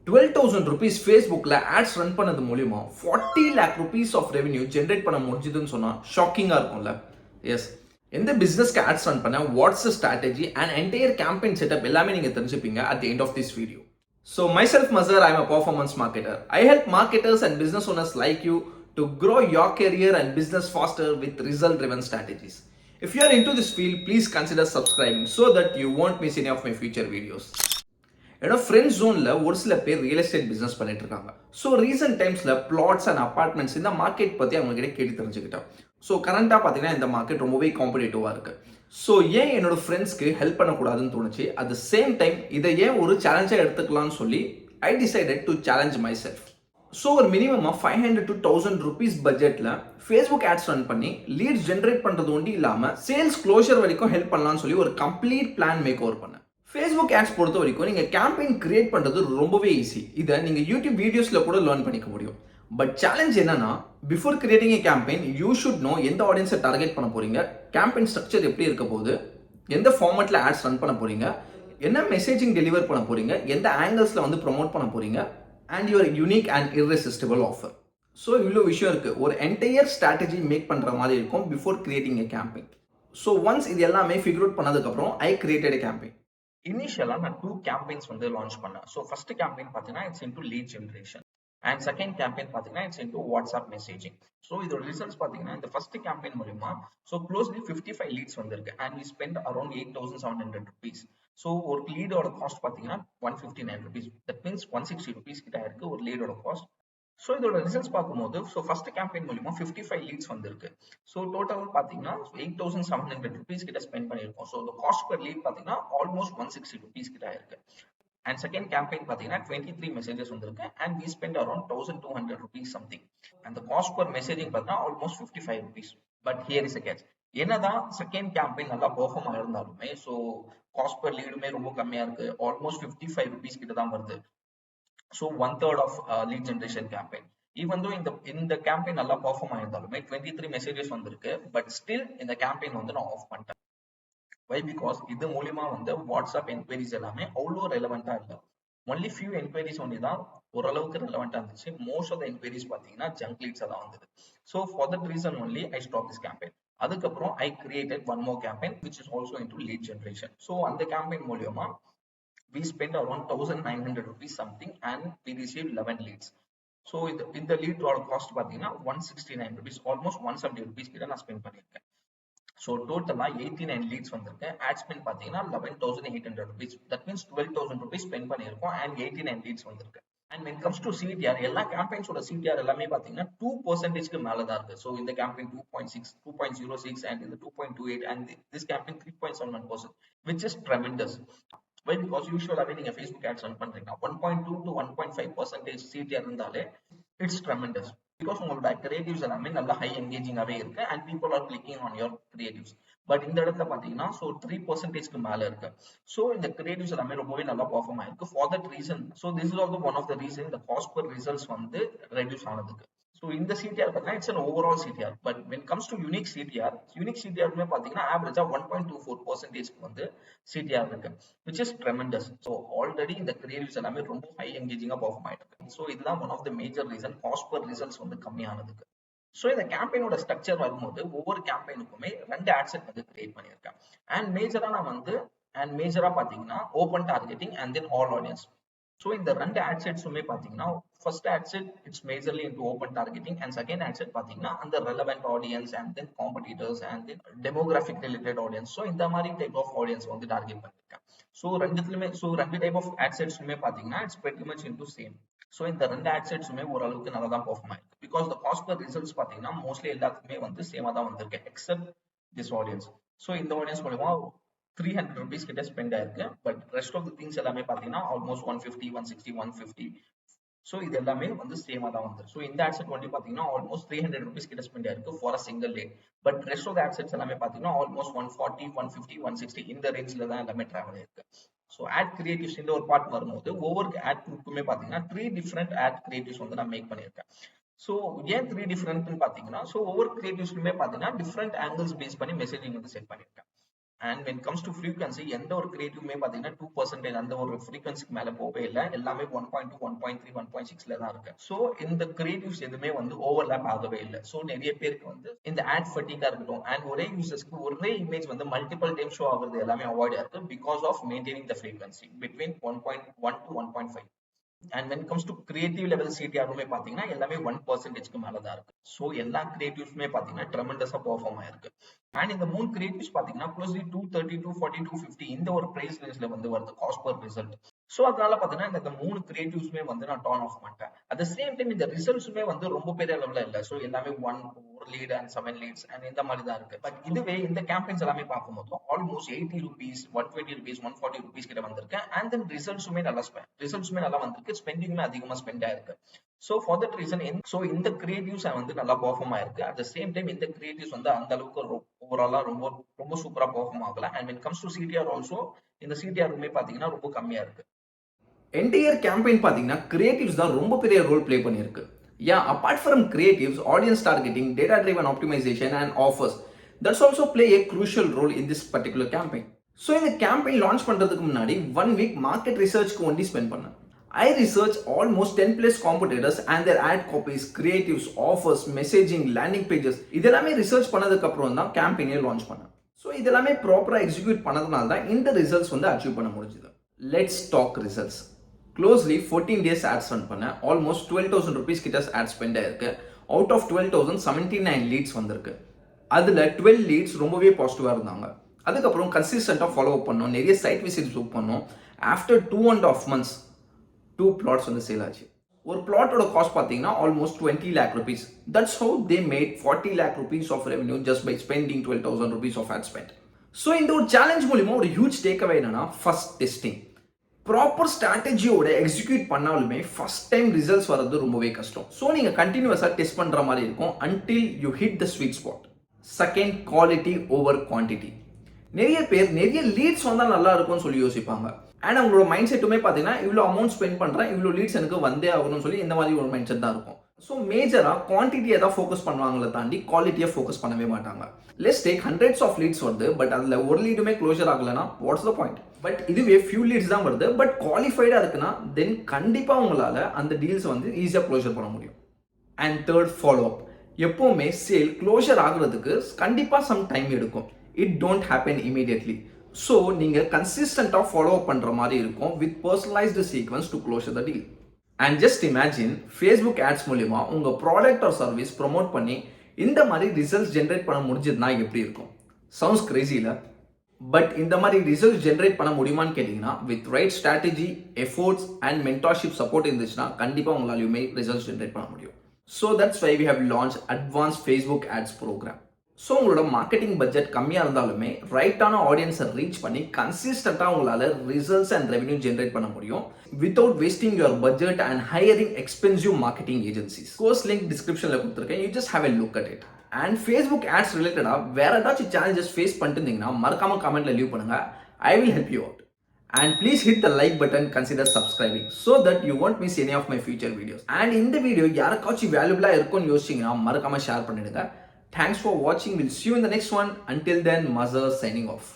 12,000 rupees Facebookல ads run பண்ணது மூலியமா 40 lakh rupees of revenue generate பண்ண முடிஞ்சதுன்னு சொன்னா ஷாக்கிங்கா இருக்கும்ல. எஸ், எந்த பிசினஸ்க்கு ads run பண்ண, what's the strategy and entire campaign setup எல்லாமே நீங்க தெரிஞ்சுப்பீங்க at the end of this video. So myself Mazhar, I am a performance marketer. I help marketers and business owners like you to grow your career and business faster with result driven strategies. If you are into this field, please consider subscribing so that you won't miss any of my future videos. என்னோட friend ஜோனில் ஒரு சில பேர் real estate business பண்ணிட்டு இருக்காங்க. So recent டைம்ஸில் plots and apartments இந்த market பற்றி அவங்க கிட்ட கேட்டு தெரிஞ்சுக்கிட்டேன். ஸோ கரண்ட்டாக பார்த்தீங்கன்னா இந்த மார்க்கெட் ரொம்பவே காம்படிட்டிவாக இருக்குது. ஸோ ஏன் என்னோட ஃப்ரெண்ட்ஸ்க்கு ஹெல்ப் பண்ணக்கூடாதுன்னு தோணுச்சு. அட் த சேம் டைம் இதை ஏன் ஒரு சேலஞ்சாக எடுத்துக்கலாம்னு சொல்லி I decided to challenge my self. So ஒரு மினிமமாக 500 to 1000 rupees பட்ஜெட்டில் ஃபேஸ்புக் ஆட்ஸ் ரன் பண்ணி லீட்ஸ் ஜென்ரேட் பண்ணுறது ஒண்டி இல்லாமல் சேல்ஸ் க்ளோஷர் வரைக்கும் ஹெல்ப் பண்ணலாம்னு சொல்லி ஒரு கம்ப்ளீட் பிளான் மேக் ஓவர் பண்ணேன். ஃபேஸ்புக் ஆட்ஸ் பொறுத்த வரைக்கும் நீங்கள் கேம்பெயின் கிரியேட் பண்ணுறது ரொம்பவே ஈஸி. இதை நீங்கள் யூடியூப் வீடியோஸில் கூட லேர்ன் பண்ணிக்க முடியும். பட் சேலஞ்ச் என்னன்னா, before creating A campaign you should know எந்த ஆடியன்ஸை டார்கெட் பண்ண போறீங்க, கேம்பெயின் ஸ்ட்ரக்சர் எப்படி இருக்க போகுது, எந்த ஃபார்மேட்டில் ஆட்ஸ் ரன் பண்ண போறீங்க, என்ன மெசேஜிங் டெலிவர் பண்ண போறீங்க, எந்த ஆங்கிள்ஸில் வந்து ப்ரொமோட் பண்ண போறீங்க, and your unique and irresistible offer. So இவ்வளோ விஷயம் இருக்குது. ஒரு என்டையர் ஸ்ட்ராட்டஜி மேக் பண்ணுற மாதிரி இருக்கும் பிஃபோர் கிரியேட்டிங் ஏ கேம்பெயின். ஸோ ஒன்ஸ் இது எல்லாமே ஃபிகர் அவுட் பண்ணதுக்கப்புறம் ஐ கிரியேட்டட் ஏ கேம்பெயின். இனிஷியலா நான் 2 கேம்பெயின்ஸ் வந்து லான்ச் பண்ணேன். ஸோ ஃபர்ஸ்ட் கேம்பெயின் பார்த்தீங்கன்னா it's into lead generation and second campaign பார்த்தீங்கன்னா it's into WhatsApp messaging. So இதோட ரிசல்ட்ஸ் பார்த்தீங்கன்னா இந்த ஃபர்ஸ்ட் கேம்பெயின் மூலமா ஸோ க்ளோஸ்லி 55 லீட்ஸ் வந்திருக்கு and we spend around 8,700 rupees. So ஒரு லீடோட காஸ்ட் பார்த்தீங்கன்னா 159 rupees. தட் மீன்ஸ் 160 rupees கிட்ட இருக்கு ஒரு லீடோட காஸ்ட். ஸோ இதோட ரிசல்ட்ஸ் பார்க்கும்போது ஸோ ஃபர்ஸ்ட் கேம்பெயின் மூலியமா 55 லீட்ஸ் வந்திருக்கு. ஸோ டோட்டல் பார்த்தீங்கன்னா 8,700 rupees கிட்ட ஸ்பெண்ட் பண்ணியிருக்கோம். ஸோ காஸ்ட் பர் லீட் பார்த்தீங்கன்னா ஆல்மோஸ்ட் 160 rupees கிட்ட இருக்கு. அண்ட் செகண்ட் கேம்பெயின் பார்த்தீங்கன்னா 23 மெசேஜஸ் வந்திருக்கு and we spend around 1,200 rupees something. அந்த காஸ்ட் பர் மெசேஜிங் பார்த்தீங்கன்னா almost 55 rupees. But here is a catch. என்னதான் செகண்ட் கேம்பெயின் நல்லா பெர்ஃபார்ம் ஆயிருந்தாலுமே ஸோ காஸ்ட் பர் லீடுமே ரொம்ப கம்மியா இருக்கு. ஆல்மோஸ்ட் 55 rupees கிட்ட தான் வருது. So 1/3 of lead generation campaign. Even though in the campaign நல்லா perform ஆயிருந்தாலுமே 23 messages வந்திருக்கு, but still இந்த campaign வந்து நான் ஆஃப் பண்ணிட்டேன். Why? Because இது மூலமா வந்து வாட்ஸ்அப் என்கொயரிஸ் எல்லாமே அவ்வளோ ரெலவெண்டா இல்லை. ஒன்லி ஃபியூ என்கொயரிஸ் ஒன்லி தான் ஓரளவுக்கு ரெலவெண்டா இருந்துச்சு. மோஸ்ட் ஆஃப் த என்கொயரிஸ் பார்த்தீங்கன்னா ஜங்க் லீட்ஸ் தான் வந்தது. So for that reason only I stop this campaign. அதுக்கப்புறம் I created one more campaign which is also into lead generation. So அந்த campaign மூலியமா we spent around 1,900 rupees something and we received 11 leads. So in the lead cost பார்த்தீங்கன்னா 169 rupees, almost 170 rupees கிட்ட நான் spend பண்ணியிருக்கேன். So டோட்டலா 89 leads வந்திருக்கு. Add spend பார்த்தீங்கன்னா 11,800 rupees. That means 12,000 rupees spend பண்ணியிருக்கோம் அண்ட் 89 லீட்ஸ் வந்திருக்கு. And when comes to CTR, எல்லா கேம்பெயின்ஸோட CTR எல்லாமே பார்த்தீங்கன்னா 2%க்கு மேல தான் இருக்கு. ஸோ இந்த கேம்பெயின் 2.06 and இந்த 2.28 and this campaign 3.71%, which is tremendous. Why? Because usually நீங்க Facebook ads run பண்றீங்க 1.2 to 1.5% CTR இருந்தாலே it's tremendous. Because உங்களோட creatives எல்லாமே நல்ல high engaging ஆவே இருக்கு and people are clicking on your creatives. But இந்த இடத்துல பாத்தீங்கன்னா so 3%க்கு மேல இருக்கு. So இந்த creatives எல்லாமே ரொம்பவே நல்லா perform ஆயிருக்கு. For that reason, so this is also one of the reason the cost per results வந்து reduce ஆனதுக்கு. So in the CTR பார்த்தீங்கன்னா it's an overall CTR, but when it comes to unique CTR மே பார்த்தீங்கன்னா average 1.24% வந்து CTR இருக்கு, which is tremendous. So already இந்த creatives எல்லாமே ரொம்ப high engaging perform ஆயிருக்கு. So இதுதான் one of the major reason cost per results வந்து கம்மியானதுக்கு. So இந்த கேம்பெயினோட ஸ்ட்ரக்சர் வரும்போது ஒவ்வொரு கேம்பெயினுக்குமே 2 ஆட் செட் வந்து கிரியேட் பண்ணியிருக்கேன். அண்ட் மேஜரா பாத்தீங்கன்னா open targeting and then all audience. So இந்த 2 ஆட் செட்ஸுமே பாத்தீங்கன்னா first ad set it's majorly into open targeting and second ad set பாத்தீங்கன்னா அந்த relevant audience and then competitors and then demographic related audience. So இந்த மாதிரி type of audience வந்து target பண்ணிருக்கேன். So ரெண்டு டைப் ஆஃப் ஆட் செட்ஸுமே பாத்தீங்கன்னா it's pretty much into same. So இந்த 2 ஆட் செட்ஸுமே ஓரளவுக்கு நல்லா தான் பெர்ஃபார்ம் ஆயிருக்கு. Because the cost per results பாத்தீங்கன்னா மோஸ்ட்லி எல்லாத்துக்குமே வந்து சேமா தான் வந்திருக்கு எக்ஸப்ட் திஸ் ஆடியன்ஸ். ஸோ இந்த ஆடியன்ஸ் மூலமா 300 rupees கிட்ட ஸ்பெண்ட் ஆயிருக்கு. But rest of the things எல்லாமே பாத்தீங்கன்னா ஆல்மோஸ்ட் 150, 160, 150. ஸோ இது எல்லாமே வந்து சேமா தான் வந்து. ஸோ இந்த ஆட் செட் ஒன்லி பாத்தீங்கன்னா ஆல்மோஸ்ட் 300 rupees கிட்ட ஸ்பெண்ட் ஆயிருக்கு for a single day. But rest of the ad sets எல்லாமே பாத்தீங்கன்னா ஆல்மோஸ்ட் 140, 150, 160 இந்த ரேஞ்சில தான் எல்லாமே டிராவல் ஆயிருக்கு. ஸோ ஆட் கிரியேட்டிவ்ஸ் இந்த ஒரு பார்ட் வரும்போது ஒவ்வொரு ஆட் குரூப்புமே பாத்தீங்கன்னா 3 டிஃப்ரெண்ட் ஆட் கிரியேட்டிவ்ஸ் வந்து நான் மேக் பண்ணியிருக்கேன். ஸோ ஏன் 3 டிஃப்ரெண்ட்னு பாத்தீங்கன்னா ஸோ ஒவ்வொரு கிரியேட்டிவ்ஸ்லுமே பாத்தீங்கன்னா டிஃப்ரெண்ட் ஆங்கிள்ஸ் பேஸ் பண்ணி மெசேஜிங் வந்து செட் பண்ணியிருக்கேன். And when it comes to frequency, எந்த ஒரு கிரியேட்டிவ்மே பாத்தீங்கன்னா 2% அந்த ஒரு ஃப்ரீக்வன்சிக்கு மேல போகவே இல்லை. எல்லாமே 1.2, 1.3, 1.6ல தான் இருக்கு. ஸோ இந்த கிரியேட்டிவ்ஸ் எதுவுமே வந்து ஓவர்லேப் ஆகவே இல்லை. ஸோ நிறைய பேருக்கு வந்து இந்த ஆட் ஃபட்டிகா இருக்கட்டும் அண்ட் ஒரே யூசர்ஸ்க்கு ஒரே இமேஜ் வந்து மல்டிபிள் டைம் ஷோ ஆகுறது எல்லாமே அவாய்ட் இருக்கு because of maintaining the frequency between 1.1 to 1.5. And when comes to creative level சிடிஆருமே பாத்தீங்கன்னா எல்லாமே 1%க்கு மேலதான் இருக்கு. ஸோ எல்லா கிரியேட்டிவ்ஸுமே பாத்தீங்கன்னா ட்ரெமெண்டஸா பெர்ஃபார்ம் ஆயிருக்கு. அண்ட் இந்த 3 கிரியேட்டிவ்ஸ் பாத்தீங்கன்னா க்ளோஸ்லி 230, 240, 250 இந்த ஒரு பிரைஸ் ரேஞ்ச்ல வந்து வருது காஸ்ட் பர் ரிசல்ட். ஸோ அதனால பாத்தீங்கன்னா இந்த 3 கிரியேட்டிவ்ஸுமே வந்து நான் டர்ன் ஆஃப் பண்ணிட்டேன். அட் த சேம் டைம் இந்த ரிசல்ட்ஸுமே வந்து ரொம்ப பெரிய லெவல்ல இல்ல. ஸோ எல்லாமே ஒரு லீட் அண்ட் 7 லீட்ஸ் அண்ட் இந்த மாதிரி தான் இருக்கு. பட் இதுவே இந்த கேம்பெயின்ஸ் எல்லாமே பார்க்கும்போது ஆல்மோஸ்ட் 80 rupees, 120 rupees, 140 rupees கிட்ட வந்திருக்கு. அண்ட் தென் ரிசல்ட்ஸுமே நல்லா வந்திருக்கு. ஸ்பெண்டிங்குமே அதிகமா ஸ்பெண்ட் ஆயிருக்கு. ஸோ ஃபார் தட் ரீசன் இந்த கிரியேட்டிவ்ஸ் வந்து நல்லா பெர்ஃபார்ம் ஆயிருக்கு. அட் த சேம் டைம் இந்த கிரியேட்டிவ்ஸ் வந்து அந்த அளவுக்கு ஓவராலா ரொம்ப சூப்பரா பெர்ஃபார்ம் ஆகல. And when it comes to CTR also இந்த CTRமே பாத்தீங்கன்னா ரொம்ப கம்மியா இருக்கு. என்டையர் கேம்பெயின் பார்த்தீங்கன்னா கிரியேட்டிவ்ஸ் தான் ரொம்ப பெரிய ரோல் ப்ளே பண்ணியிருக்கு. Apart from creatives, audience targeting, data driven optimisation and offers that's also play a crucial role in this particular campaign. So இந்த கேம்பெயின் லான்ச் பண்ணுறதுக்கு முன்னாடி 1 week மார்க்கெட் ரிசர்ச்க்கு ஒன்லி ஸ்பெண்ட் பண்ணேன். I researched almost 10 plus competitors and their ad copies, creatives, offers, messaging, landing pages. இதெல்லாமே research பண்ணதுக்கு அப்புறம் தான் கேம்பெயினை launch பண்ணேன். ஸோ இதெல்லாமே ப்ராப்பராக எக்ஸிக்யூட் பண்ணதுனால தான் இந்த ரிசல்ட்ஸ் வந்து அச்சீவ் பண்ண முடிஞ்சுது. Let's talk results. Closely 14 days ads run பண்ண ஆல்மோஸ்ட் 12,000 rupees கிட்ட ஆட் ஸ்பெண்ட் ஆயிருக்கு. அவுட் ஆஃப் 12,000 79 லீட்ஸ் வந்திருக்கு. அதில் 12 லீட்ஸ் ரொம்பவே பாசிட்டிவாக இருந்தாங்க. அதுக்கப்புறம் கன்சிஸ்டண்டாக ஃபாலோ அப் பண்ணோம், நிறைய சைட் விசிட்ஸ் புக் பண்ணோம். ஆஃப்டர் 2.5 months 2 plots வந்து சேல் ஆச்சு. ஒரு பிளாட்டோட காஸ்ட் பார்த்தீங்கன்னா almost 20 lakh rupees. That's how they made 40 lakh rupees of revenue just by spending 12,000 rupees of ad spend. So இந்த ஒரு சேலஞ்ச் மூலிமா ஒரு ஹியூஜ் டேக்அவே என்னன்னா ஃபர்ஸ்ட் டெஸ்டிங். ப்ராப்பர் ஸ்ட்ராட்டஜியோட எக்ஸிக்யூட் பண்ணாலுமே ஃபர்ஸ்ட் டைம் ரிசல்ட்ஸ் வர்றது ரொம்பவே கஷ்டம். ஸோ நீங்கள் கண்டினியூஸாக டெஸ்ட் பண்ணுற மாதிரி இருக்கும் until you hit the sweet spot. Second, quality over quantity. நிறைய பேர் நிறைய லீட்ஸ் வந்தால் நல்லா இருக்கும்னு சொல்லி யோசிப்பாங்க. அண்ட் அவங்களோட மைண்ட் செட்டுமே பார்த்தீங்கன்னா இவ்வளோ அமௌண்ட் ஸ்பெண்ட் பண்ணுறேன், இவ்வளோ லீட்ஸ் எனக்கு வந்தே ஆகணும்னு சொல்லி இந்த மாதிரி ஒரு மைண்ட் செட் தான் இருக்கும். ஸோ மேஜராக குவான்டிட்டியை தான் ஃபோக்கஸ் பண்ணுவாங்களே தாண்டி குவாலிட்டியை ஃபோக்கஸ் பண்ணவே மாட்டாங்க. Let's take hundreds of leads வருது, பட் அதில் ஒரு லீடுமே க்ளோஷர் ஆகலைன்னா வாட்ஸ் த பாயிண்ட்? பட் இதுவே ஃபியூ லீட்ஸ் தான் வருது, பட் குவாலிஃபைடாக இருக்குன்னா தென் கண்டிப்பாக உங்களால் அந்த டீல்ஸ் வந்து ஈஸியாக க்ளோஷர் பண்ண முடியும். And third, follow up. எப்போவுமே சேல் க்ளோஷர் ஆகுறதுக்கு கண்டிப்பாக சம் டைம் எடுக்கும். It don't happen immediately. So நீங்கள் கன்சிஸ்டண்ட்டாக ஃபாலோ அப் பண்ணுற மாதிரி இருக்கும் with personalised sequence to closure the deal. And just imagine Facebook ads மூலிமா உங்கள் ப்ராடக்ட் ஆர் சர்வீஸ் ப்ரொமோட் பண்ணி இந்த மாதிரி ரிசல்ட்ஸ் ஜென்ரேட் பண்ண முடிஞ்சதுன்னா எப்படி இருக்கும்? சவுண்ட்ஸ் கிரேசியில். பட் இந்த மாதிரி ரிசல்ட்ஸ் ஜென்ரேட் பண்ண முடியுமான்னு கேட்டிங்கன்னா with right strategy, efforts and mentorship support இருந்துச்சுன்னா கண்டிப்பாக உங்களாலையுமே ரிசல்ட்ஸ் ஜென்ரேட் பண்ண முடியும். So that's why we have launch advance Facebook ads programme. So உங்களோட மார்க்கெட்டிங் பட்ஜெட் கம்மியாக இருந்தாலுமே ரைட்டான ஆடியன்ஸை ரீச் பண்ணி கன்சிஸ்டண்ட்டாக உங்களால் ரிசல்ட்ஸ் அண்ட் ரெவன்யூ ஜென்ரேட் பண்ண முடியும் without wasting your budget and hiring expensive marketing agencies. Course link டிஸ்கிரிப்ஷனில் கொடுத்துருக்கேன், you just have a look at it. And Facebook ads ரிலேட்டடாக வேற ஏதாச்சும் சேலஞ்சஸ் ஃபேஸ் பண்ணிட்டு இருந்தீங்கன்னா மறக்காம கமெண்ட்ல லீவ் பண்ணுங்க. I will help you out. And please hit the like button, consider subscribing so that you won't miss any of my future videos. And in the video யாருக்காச்சும் வேல்யூபிளா இருக்கும்னு யோசிச்சீங்கன்னா மறக்காம ஷேர் பண்ணிடுங்க. Thanks for watching. We'll see you in the next one. Until then, Mazhar signing off.